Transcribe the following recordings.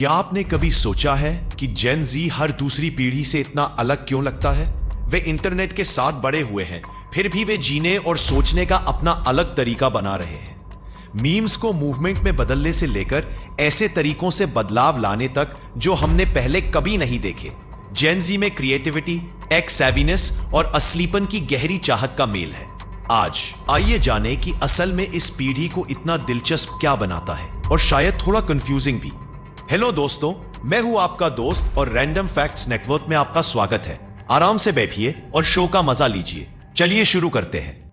क्या आपने कभी सोचा है कि जेन जी हर दूसरी पीढ़ी से इतना अलग क्यों लगता है? वे इंटरनेट के साथ बड़े हुए हैं, फिर भी वे जीने और सोचने का अपना अलग तरीका बना रहे हैं। मीम्स को मूवमेंट में बदलने से लेकर ऐसे तरीकों से बदलाव लाने तक जो हमने पहले कभी नहीं देखे। जेन जी में क्रिएटिविटी, टेक सैवीनेस और असलीपन की गहरी चाहत का मेल है। आज आइए जानें कि असल में इस पीढ़ी को इतना दिलचस्प क्या बनाता है, और शायद थोड़ा कंफ्यूजिंग भी। हेलो दोस्तों, मैं हूं आपका दोस्त और रैंडम फैक्ट्स नेटवर्क में आपका स्वागत है। आराम से बैठिए और शो का मजा लीजिए। चलिए शुरू करते हैं।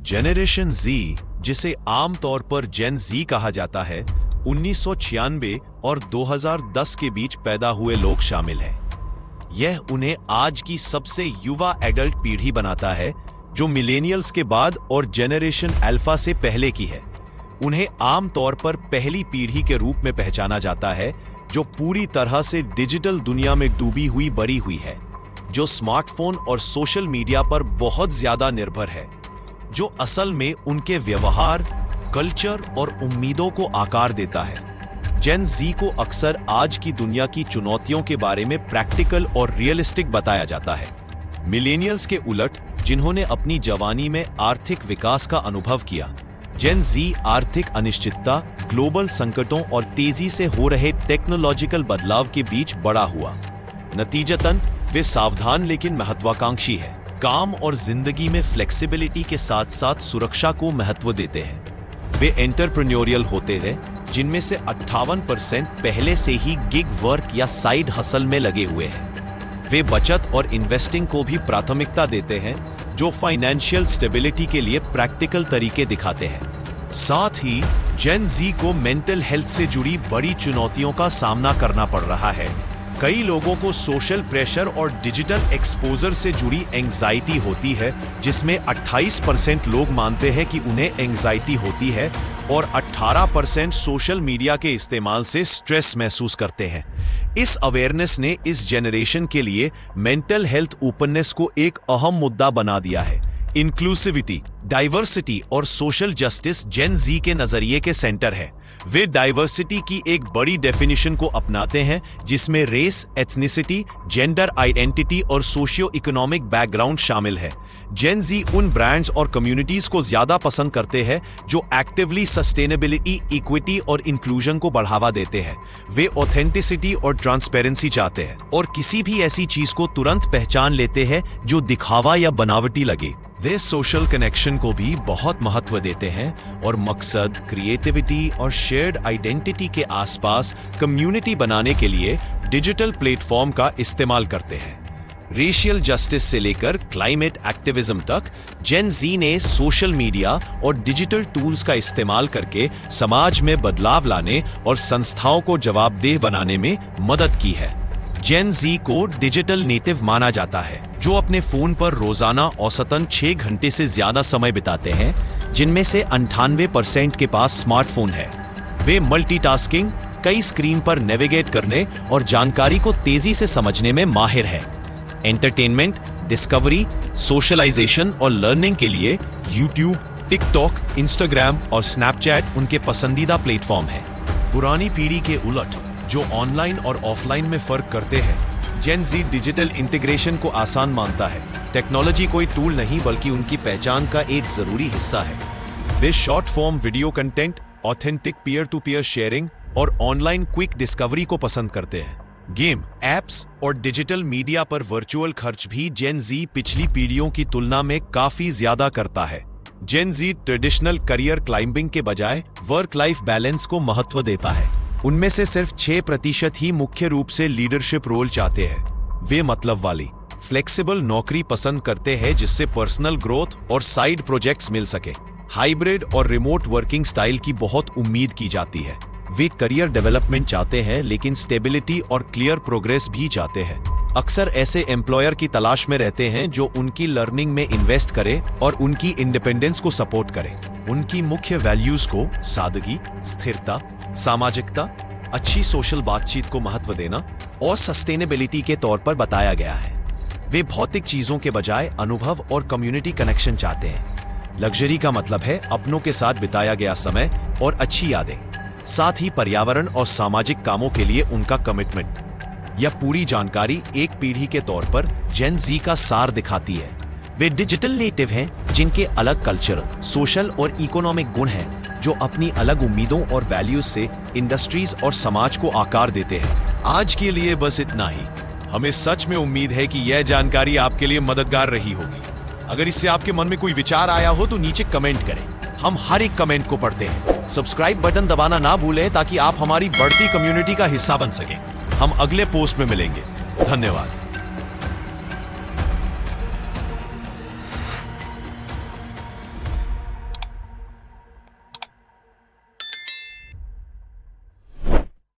जेनरेशन जी, जिसे आमतौर पर जेन जी कहा जाता है, 1996 और 2010 के बीच पैदा हुए लोग शामिल हैं। यह उन्हें आज की सबसे युवा एडल्ट पीढ़ी बनाता है, जो मिलेनियल्स के बाद और जेनरेशन अल्फा से पहले की है। उन्हें आमतौर पर पहली पीढ़ी के रूप में पहचाना जाता है, जो पूरी तरह से डिजिटल दुनिया में डूबी हुई बड़ी हुई है, जो स्मार्टफोन और सोशल मीडिया पर बहुत ज्यादा निर्भर है, जो असल में उनके व्यवहार, कल्चर और उम्मीदों को आकार देता है। जेन जी को अक्सर आज की दुनिया की चुनौतियों के बारे में प्रैक्टिकल और रियलिस्टिक बताया जाता है। मिलेनियल्स के उलट, जिन्होंने अपनी जवानी में आर्थिक विकास का अनुभव किया, जेन जी आर्थिक अनिश्चितता, ग्लोबल संकटों और तेजी से हो रहे टेक्नोलॉजिकल बदलाव के बीच बड़ा हुआ। नतीजतन वे सावधान लेकिन महत्वाकांक्षी है, काम और जिंदगी में फ्लेक्सिबिलिटी के साथ साथ सुरक्षा को महत्व देते हैं। वे एंटरप्रेन्योरियल होते हैं, जिनमें से 58% पहले से ही गिग वर्क या साइड हसल में लगे हुए हैं। वे बचत और इन्वेस्टिंग को भी प्राथमिकता देते हैं, जो फाइनेंशियल स्टेबिलिटी के लिए प्रैक्टिकल तरीके दिखाते हैं। साथ ही जेन जी को मेंटल हेल्थ से जुड़ी बड़ी चुनौतियों का सामना करना पड़ रहा है। कई लोगों को सोशल प्रेशर और डिजिटल एक्सपोजर से जुड़ी एंजाइटी होती है, जिसमें 28% लोग मानते हैं कि उन्हें एंजाइटी होती है और 18% सोशल मीडिया के इस्तेमाल से स्ट्रेस महसूस करते हैं। इस अवेयरनेस ने इस जनरेशन के लिए मेंटल हेल्थ ओपननेस को एक अहम मुद्दा बना दिया है। इंक्लूसिविटी, डाइवर्सिटी और सोशल जस्टिस जेन जी के नजरिए के सेंटर है। वे डाइवर्सिटी की एक बड़ी डेफिनेशन को अपनाते हैं, जिसमें रेस, एथनिसिटी, जेंडर आइडेंटिटी और सोशियो इकोनॉमिक बैकग्राउंड शामिल है। जेन जी उन ब्रांड्स और कम्युनिटीज को ज्यादा पसंद करते हैं जो एक्टिवली सस्टेनेबिलिटी, इक्विटी और इंक्लूजन को बढ़ावा देते हैं। वे ऑथेंटिसिटी और ट्रांसपेरेंसी चाहते हैं और किसी भी ऐसी चीज को तुरंत पहचान लेते हैं जो दिखावा या बनावटी लगे। वे सोशल कनेक्शन को भी बहुत महत्व देते हैं और मकसद, क्रिएटिविटी और शेयर्ड आइडेंटिटी के आसपास कम्युनिटी बनाने के लिए डिजिटल प्लेटफॉर्म का इस्तेमाल करते हैं। रेशियल जस्टिस से लेकर क्लाइमेट एक्टिविज्म तक, जेन जी ने सोशल मीडिया और डिजिटल टूल्स का इस्तेमाल करके समाज में बदलाव लाने और संस्थाओं को जवाबदेह बनाने में मदद की है। जेन जी को डिजिटल नेटिव माना जाता है, जो अपने फोन पर रोजाना औसतन 6 घंटे से ज्यादा समय बिताते हैं, जिनमें से 98% के पास स्मार्टफोन है। वे मल्टीटास्किंग, कई स्क्रीन पर नेविगेट करने और जानकारी को तेजी से समझने में माहिर है। एंटरटेनमेंट, डिस्कवरी, सोशलाइजेशन और लर्निंग के लिए यूट्यूब, टिकटॉक, इंस्टाग्राम और स्नैपचैट उनके पसंदीदा प्लेटफॉर्म हैं। पुरानी पीढ़ी के उलट, जो ऑनलाइन और ऑफलाइन में फर्क करते हैं, जेन जी डिजिटल इंटीग्रेशन को आसान मानता है। टेक्नोलॉजी कोई टूल नहीं, बल्कि उनकी पहचान का एक जरूरी हिस्सा है। वे short form video content, authentic peer to peer sharing और ऑनलाइन क्विक डिस्कवरी को पसंद करते हैं। गेम, एप्स और डिजिटल मीडिया पर वर्चुअल खर्च भी जेन जी पिछली पीढ़ियों की तुलना में काफी ज्यादा करता है। जेन जी ट्रेडिशनल करियर क्लाइंबिंग के बजाय वर्क लाइफ बैलेंस को महत्व देता है। उनमें से सिर्फ 6% ही मुख्य रूप से लीडरशिप रोल चाहते हैं। वे मतलब वाली, फ्लेक्सिबल नौकरी पसंद करते हैं, जिससे पर्सनल ग्रोथ और साइड प्रोजेक्ट्स मिल सके। हाइब्रिड और रिमोट वर्किंग स्टाइल की बहुत उम्मीद की जाती है। वे करियर डेवलपमेंट चाहते हैं, लेकिन स्टेबिलिटी और क्लियर प्रोग्रेस भी चाहते हैं। अक्सर ऐसे एम्प्लॉयर की तलाश में रहते हैं जो उनकी लर्निंग में इन्वेस्ट करे और उनकी इंडिपेंडेंस को सपोर्ट करे। उनकी मुख्य वैल्यूज को सादगी, स्थिरता, सामाजिकता, अच्छी सोशल बातचीत को महत्व देना और सस्टेनेबिलिटी के तौर पर बताया गया है। वे भौतिक चीजों के बजाय अनुभव और कम्युनिटी कनेक्शन चाहते हैं। लग्जरी का मतलब है अपनों के साथ बिताया गया समय और अच्छी यादें, साथ ही पर्यावरण और सामाजिक कामों के लिए उनका कमिटमेंट। यह पूरी जानकारी एक पीढ़ी के तौर पर जेन जी का सार दिखाती है। वे डिजिटल नेटिव हैं जिनके अलग कल्चरल, सोशल और इकोनॉमिक गुण हैं, जो अपनी अलग उम्मीदों और वैल्यूज से इंडस्ट्रीज और समाज को आकार देते हैं। आज के लिए बस इतना ही। हमें सच में उम्मीद है कि यह जानकारी आपके लिए मददगार रही होगी। अगर इससे आपके मन में कोई विचार आया हो तो नीचे कमेंट करें, हम हर एक कमेंट को पढ़ते हैं। सब्सक्राइब बटन दबाना ना भूलें ताकि आप हमारी बढ़ती कम्युनिटी का हिस्सा बन सकें। हम अगले पोस्ट में मिलेंगे। धन्यवाद।